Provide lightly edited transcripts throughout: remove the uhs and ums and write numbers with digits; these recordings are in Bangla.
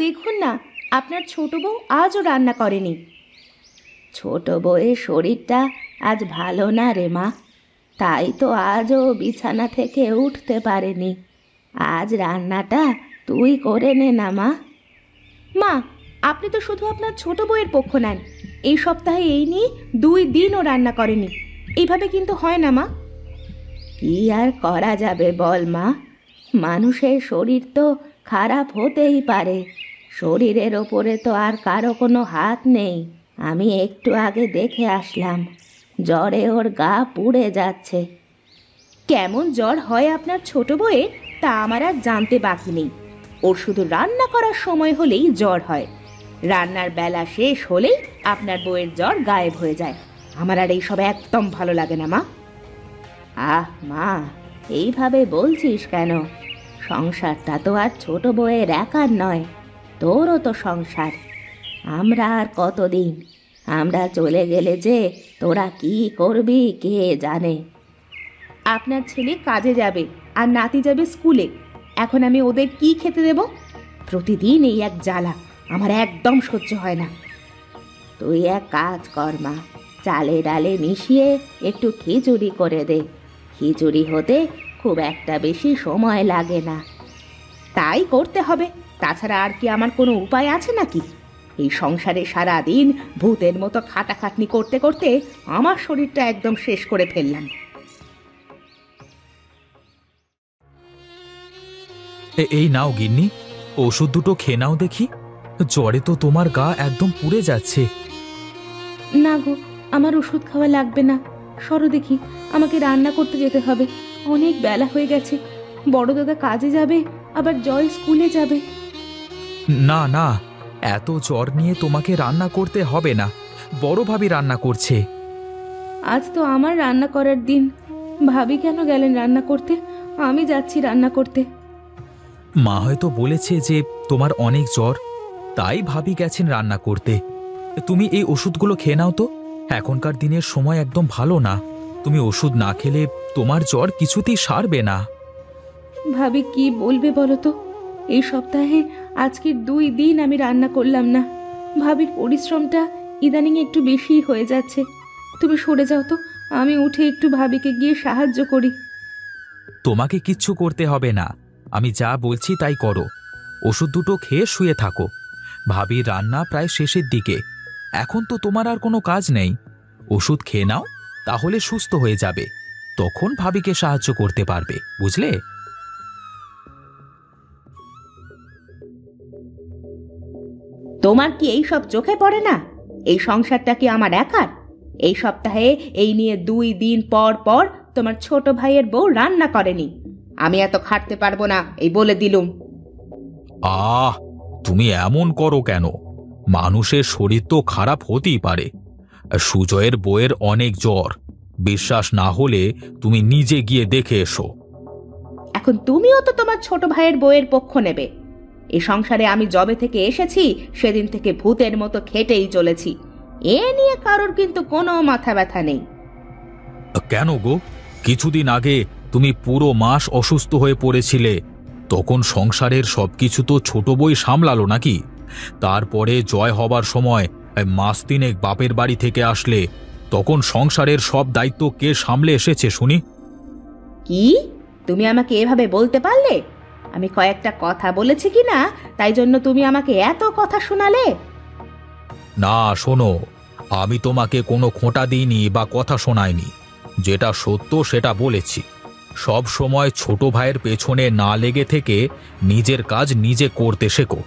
দেখুন না, আপনার ছোট বউ আজও রান্না করেনি। ছোট বউয়ের শরীরটা আজ ভালো না রে মা, তাই তো আজও বিছানা থেকে উঠতে পারেনি। আজ রান্নাটা তুই করে নে না মা। মা, আপনি তো শুধু আপনার ছোট বউয়ের পক্ষ নেন। এই সপ্তাহে এই নিয়ে 2 দিনও রান্না করেনি, এইভাবে কিন্তু হয় না মা। কি আর করা যাবে বল মা, মানুষের শরীর তো খারাপ হতেই পারে, শরীরের ওপরে তো আর কারো কোনো হাত নেই। আমি একটু আগে দেখে আসলাম, জ্বরে ওর গা পুড়ে যাচ্ছে। কেমন জ্বর হয় আপনার ছোট বউয়ের তা আমার আর জানতে বাকি নেই। ওর শুধু রান্না করার সময় হলেই জ্বর হয়, রান্নার বেলা শেষ হলেই আপনার বউয়ের জ্বর গায়েব হয়ে যায়। আমার আর এইসব একদম ভালো লাগে না মা। আহ মা, এইভাবে বলছিস কেন? সংসারটা তো আর ছোট বউয়ের একার নয়, তোরও তো সংসার। আমরা আর কতদিন? আমরা চলে গেলে যে তোরা কি করবি কে জানে। আপনার ছেলে কাজে যাবে আর নাতি যাবে স্কুলে, এখন আমি ওদের কি খেতে দেব? প্রতিদিন এই এক জ্বালা, আমার একদম সহ্য হয় না। তুই এক কাজ কর মা, চালে ডালে মিশিয়ে একটু খিচুড়ি করে দে। খিচুড়ি হতে খুব একটা বেশি সময় লাগে না। তাই করতে হবে, তাছাড়া আর কি আমার কোনো উপায় আছে নাকি? এই সংসারে সারা দিন ভূতের মতো খাটাখাটনি করতে করতে আমার শরীরটা একদম শেষ করে ফেললাম। এই নাও গিন্নি, ওষুধ দুটো খেয়ে নাও দেখি। জ্বরে তো তোমার গা একদম পুড়ে যাচ্ছে। না গো, আমার ওষুধ খাওয়া লাগবে না। সরো দেখি, আমাকে রান্না করতে যেতে হবে, অনেক বেলা হয়ে গেছে। বড় দাদা কাজে যাবে, আবার জয় স্কুলে যাবে। না না, এত জ্বর নিয়ে তোমাকে রান্না করতে হবে না, বড় ভাবি রান্না করছে। আজ তো আমার রান্না করার দিন, ভাবি কেন গেলেন রান্না করতে? আমি যাচ্ছি রান্না করতে। মা হয়তো বলেছে যে তোমার অনেক জ্বর, তাই ভাবি গেছেন রান্না করতে। তুমি এই ওষুধগুলো খেয়ে নাও তো, এখনকার দিনের সময় একদম ভালো না। তুমি ওষুধ না খেলে তোমার জ্বর কিছুতেই সারবে না। ভাবি কি বলবে বলো তো? এই সপ্তাহে আজকের 2 দিন আমি রান্না করলাম না। ভাবির পরিশ্রমটা ইদানিং একটু বেশি হয়ে যাচ্ছে। তুমি সরে যাও তো, আমি উঠে একটু ভাবিকে গিয়ে সাহায্য করি। তোমাকে কিচ্ছু করতে হবে না, আমি যা বলছি তাই করো। ওষুধ দুটো খেয়ে শুয়ে থাকো। ভাবির রান্না প্রায় শেষের দিকে, এখন তো তোমার আর কোনো কাজ নেই। ওষুধ খেয়ে নাও, তাহলে সুস্থ হয়ে যাবে, তখন ভাবিকে সাহায্য করতে পারবে, বুঝলে? তোমার কি এই সব চোখে পড়ে না? এই সংসারটা কি আমার একার? এই সপ্তাহে এই নিয়ে 2 দিন পর পর তোমার ছোট ভাইয়ের বউ রান্না করেনি। আমি এত খাটতে পারবো না, এই বলে দিলুম। আহ, তুমি এমন করো কেন? মানুষের শরীর তো খারাপ হতেই পারে। সুজয়ের বউয়ের অনেক জ্বর, বিশ্বাস না হলে তুমি নিজে গিয়ে দেখে এসো। এখন তুমিও তো তোমার ছোট ভাইয়ের বউয়ের পক্ষ নেবে? এই সংসারে আমি যবে থেকে এসেছি সেদিন থেকে ভূতের মতো খেটেই চলেছি, এ নিয়ে কারোর কিন্তু কোনো মাথা ব্যথা নেই। কেন গো, কিছুদিন আগে তুমি পুরো মাস অসুস্থ হয়ে পড়েছিলে, তখন সংসারের সবকিছু তো ছোট বই সামলালো নাকি? তারপরে জয় হবার সময় মাস তিনেক বাপের বাড়ি থেকে আসলে, তখন সংসারের সব দায়িত্ব কে সামলে এসেছে শুনি? কি তুমি আমাকে এভাবে বলতে পারলে? আমি কয়েকটা কথা বলেছি কি না, তাই জন্য তুমি আমাকে এত কথা শোনালে? না শোনো, আমি তোমাকে কোনো খোঁটা দিইনি বা কথা শোনাইনি, যেটা সত্য সেটা বলেছি। সব সময় ছোট ভাইয়ের পেছনে না লেগে থেকে নিজের কাজ নিজে করতে শেখো।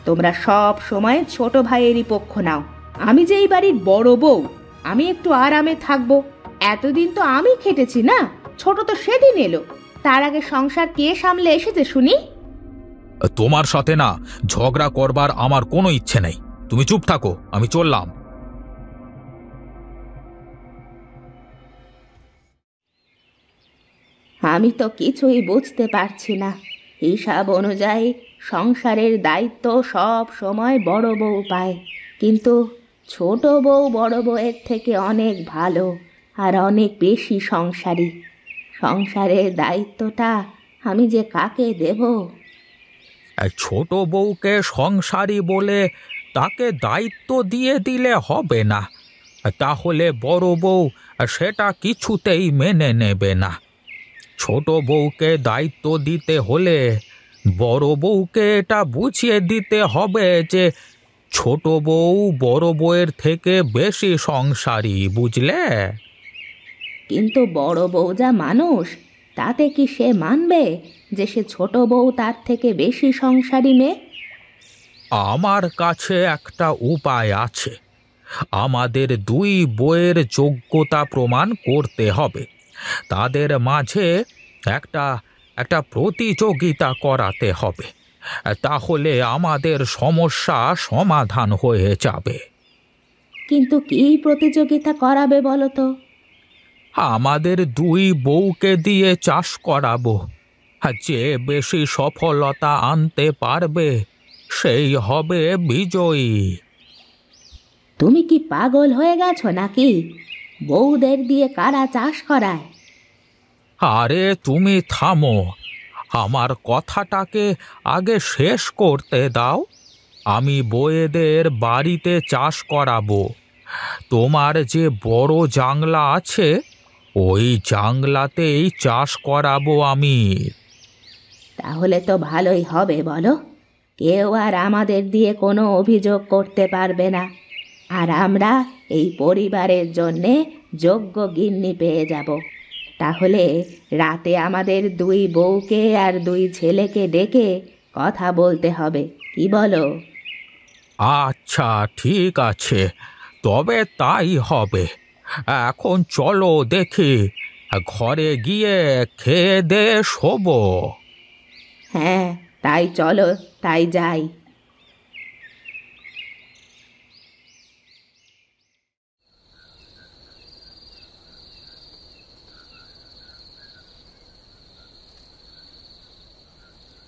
তোমরা সব সময় ছোট ভাইয়েরই পক্ষ নাও। আমি যে এই বাড়ির বড় বউ, আমি একটু আরামে থাকবো, এতদিন তো আমি খেটেছি না? ছোট তো সেদিন এলো, তার আগে সংসার কে সামলে এসেছে শুনি? তোমার সাথে না ঝগড়া করবার আমার কোনো ইচ্ছে নেই, তুমি চুপ থাকো, আমি চললাম। আমি তো কিছুই বুঝতে পারছি না। হিসাব অনুযায়ী সংসারের দায়িত্ব সব সময় বড় বউ পায়, কিন্তু ছোট বউ বড় বউয়ের থেকে অনেক ভালো আর অনেক বেশি সংসারী। সংসারের দায়িত্বটা আমি যে কাকে দেব? ছোট বউকে সংসারী বলে তাকে দায়িত্ব দিয়ে দিলে হবে না। তাহলে বড় বউ সেটা কিছুতেই মেনে নেবে না। ছোট বউকে দায়িত্ব দিতে হলে বড় বউকে এটা বুঝিয়ে দিতে হবে যে ছোট বউ বড় বউয়ের থেকে বেশি সংসারী, বুঝলে? কিন্তু বড় বউ যা মানুষ, তাতে কি সে মানবে যে সে ছোট বউ তার থেকে বেশি সংসারী মেয়ে? আমার কাছে একটা উপায় আছে। আমাদের দুই বউয়ের যোগ্যতা প্রমাণ করতে হবে। তাদের মাঝে একটা একটা প্রতিযোগিতা করাতে হবে। তাহলে আমাদের সমস্যা সমাধান হয়ে যাবে। কিন্তু কি প্রতিযোগিতা করাবে বলো তো? আমাদের দুই বউকে দিয়ে চাষ করাবো। যে বেশি সফলতা আনতে পারবে সেই হবে বিজয়ী। তুমি কি পাগল হয়ে গেছো নাকি? বউদের দিয়ে কারা চাষ করায়? আরে তুমি থামো, আমার কথাটাকে আগে শেষ করতে দাও। আমি বউয়েদের বাড়িতে চাষ করাবো। তোমার যে বড় জাংলা আছে ওই জাংলাতেই চাষ করাবো আমি। তাহলে তো ভালোই হবে বলো। কেউ আর আমাদের দিয়ে কোনো অভিযোগ করতে পারবে না। আর আমরা এই পরিবারের জন্যে যোগ্য গিন্নি পেয়ে যাব। তাহলে রাতে আমাদের দুই বউকে আর দুই ছেলেকে ডেকে কথা বলতে হবে, কি বলো? আচ্ছা, ঠিক আছে, তবে তাই হবে। এখন চলো দেখি, ঘরে গিয়ে খেয়ে দে শোবো। হ্যাঁ, তাই চলো, তাই যাই।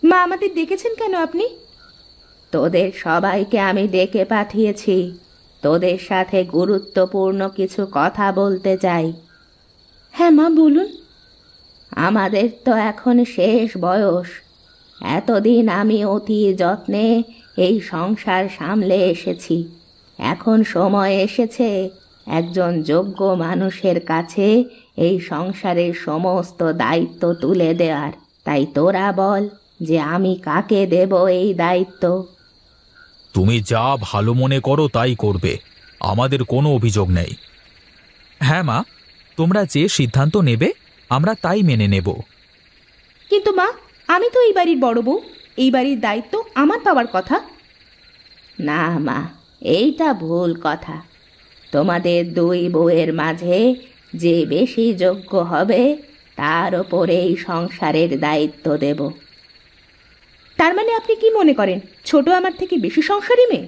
মা, আমাদের ডেকেছেন কেন আপনি? তোদের সবাইকে আমি ডেকে পাঠিয়েছি। তোদের সাথে গুরুত্বপূর্ণ কিছু কথা বলতে চাই। হ্যাঁ মা, বলুন। আমাদের তো এখন শেষ বয়স। এতদিন আমি অতি যত্নে এই সংসার সামলে এসেছি। এখন সময় এসেছে একজন যোগ্য মানুষের কাছে এই সংসারের সমস্ত দায়িত্ব তুলে দেওয়ার। তাই তোরা বল যে আমি কাকে দেব এই দায়িত্ব? তুমি যা ভালো মনে করো তাই করবে, আমাদের কোনো অভিযোগ নেই। হ্যাঁ মা, তোমরা যে সিদ্ধান্ত নেবে আমরা তাই মেনে নেব। কিন্তু মা, আমি তো এই বাড়ির বড় বউ। এই বাড়ির দায়িত্ব আমার পাওয়ার কথা। না মা, এইটা ভুল কথা। তোমাদের দুই বউয়ের মাঝে যে বেশি যোগ্য হবে তার ওপরে এই সংসারের দায়িত্ব দেব। তার মানে আপনি কি মনে করেন ছোট আমার থেকে বেশি সংসারী মেয়ে?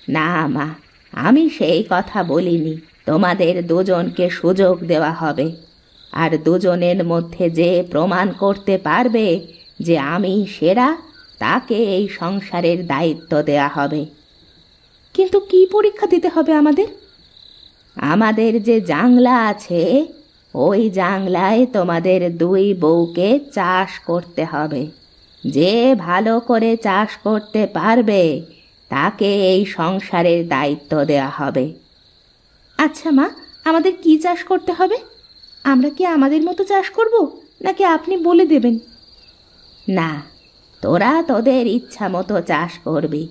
না মা, আমি সেই কথা বলিনি। তোমাদের দুজনকে সুযোগ দেওয়া হবে। আর দুজনের মধ্যে যে প্রমাণ করতে পারবে যে আমি সেরা, তাকে এই সংসারের দায়িত্ব দেওয়া হবে। কিন্তু কি পরীক্ষা দিতে হবে আমাদের? আমাদের যে জাংলা আছে ওই জাংলায় তোমাদের দুই বউকে চাষ করতে হবে। যে ভালো করে চাষ করতে পারবে তাকে এই সংসারের দায়িত্ব দেওয়া হবে। আচ্ছা মা, আমাদের কি চাষ করতে হবে? আমরা কি আমাদের মতো চাষ করব, নাকি আপনি বলে দেবেন? না, তোরা তোদের ইচ্ছা মতো চাষ করবি।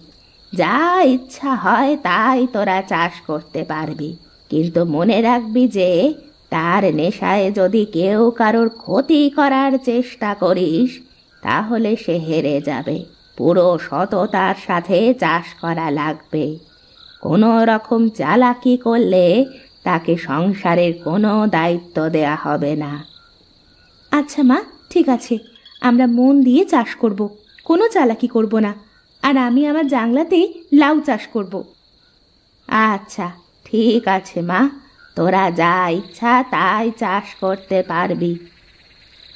যা ইচ্ছা হয় তাই তোরা চাষ করতে পারবি। কিন্তু মনে রাখবি যে তার নেশায় যদি কেউ কারোর ক্ষতি করার চেষ্টা করিস তাহলে সে হেরে যাবে। পুরো সততার সাথে চাষ করা লাগবে। কোনো রকম চালাকি করলে তাকে সংসারের কোনো দায়িত্ব দেয়া হবে না। আচ্ছা মা, ঠিক আছে, আমরা মন দিয়ে চাষ করব, কোনো চালাকি করব না। আর আমি আমার জাংলাতেই লাউ চাষ করব। আচ্ছা, ঠিক আছে মা, তোরা যা ইচ্ছা তাই চাষ করতে পারবি।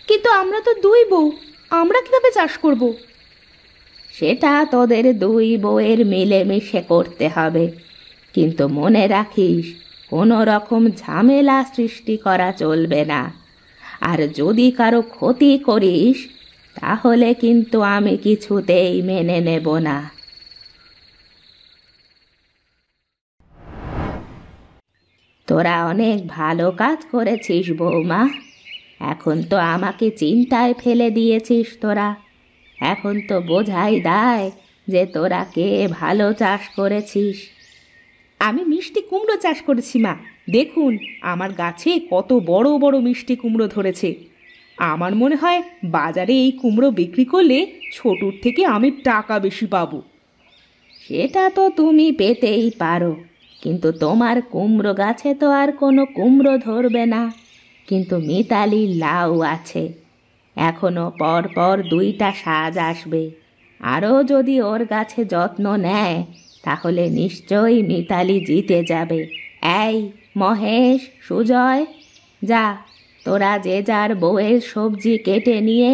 কিন্তু আমরা তো দুই বউ, আমরা কিভাবে চাষ করব? সেটা তোদের দুই বউয়ের মিলেমিশে করতে হবে। কিন্তু মনে রাখিস, কোনো রকম ঝামেলা সৃষ্টি করা চলবে না। আর যদি কারো ক্ষতি করিস তাহলে কিন্তু আমি কিছুতেই মেনে নেব না। তোরা অনেক ভালো কাজ করেছিস বৌমা। এখন তো আমাকে চিন্তায় ফেলে দিয়েছিস তোরা। এখন তো বোঝাই দায় যে তোরা কে ভালো চাষ করেছিস। আমি মিষ্টি কুমড়ো চাষ করেছি মা। দেখুন আমার গাছে কত বড় বড় মিষ্টি কুমড়ো ধরেছে। আমার মনে হয় বাজারে এই কুমড়ো বিক্রি করলে ছোটুর থেকে আমি টাকা বেশি পাবো। সেটা তো তুমি পেতেই পারো, কিন্তু তোমার কুমড়ো গাছে তো আর কোনো কুমড়ো ধরবে না। কিন্তু মিতালির লাউ আছে, এখনো পর পর 2টা সাজ আসবে। আরও যদি ওর গাছে যত্ন নেয় তাহলে নিশ্চয়ই মিতালি জিতে যাবে। এই মহেশ, সুজয়, যা তোরা যে যার বউয়ের সবজি কেটে নিয়ে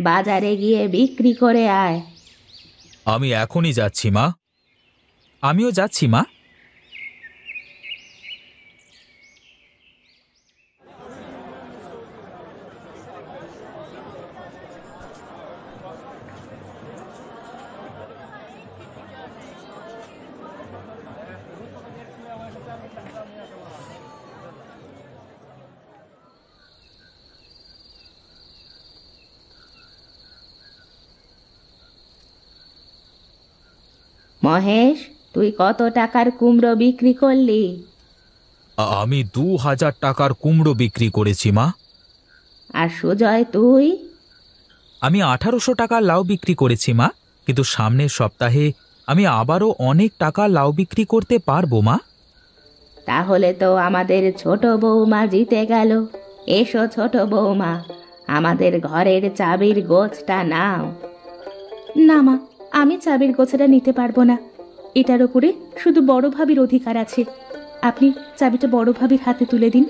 বাজারে গিয়ে বিক্রি করে আয়। আমি এখনই যাচ্ছি মা। আমিও যাচ্ছি মা। মহেশ, তুই কত টাকার কুমড়ো বিক্রি করলি? আমি 2000 টাকার কুমড়ো বিক্রি করেছি মা। আর সুজয় তুই? আমি 1800 টাকার লাউ বিক্রি করেছি মা, কিন্তু সামনের সপ্তাহে আমি আবারও অনেক টাকা লাউ বিক্রি করতে পারবো মা। তাহলে তো আমাদের ছোট বৌমা জিতে গেল। এসো ছোট বৌমা, আমাদের ঘরের চাবির গোছটা নাও। না মা, আমি চাবির গোছাটা নিতে পারবো না। এটার উপরে শুধু বড় ভাবির অধিকার আছে। আপনি চাবিটা বড় ভাবির হাতে তুলে দিন।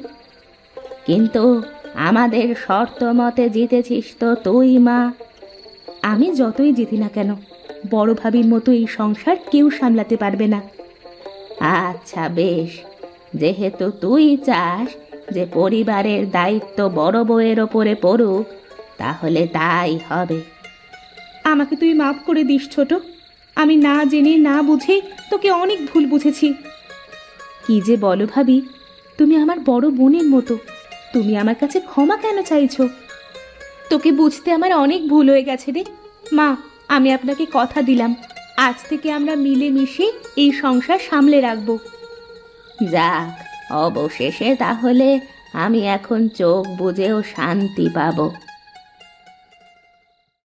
কিন্তু আমাদের শর্ত মতে জিতেছিস তো তুই মা। আমি যতই জিতি না কেন, বড় ভাবির মতো এই সংসার কেউ সামলাতে পারবে না। আচ্ছা বেশ, যেহেতু তুই চাস যে পরিবারের দায়িত্ব বড় বউয়ের ওপরে পড়ুক, তাহলে তাই হবে। আমাকে তুই মাফ করে দিস ছোট। আমি না জেনে না বুঝে তোকে অনেক ভুল বুঝেছি। কি যে বলো ভাবি, তুমি আমার বড় বোনের মতো। তুমি আমার কাছে ক্ষমা কেন চাইছো? তোকে বুঝতে আমার অনেক ভুল হয়ে গেছে রে মা। আমি আপনাকে কথা দিলাম, আজ থেকে আমরা মিলেমিশে এই সংসার সামলে রাখবো। যাক, অবশেষে তাহলে আমি এখন চোখ বুজেও শান্তি পাবো।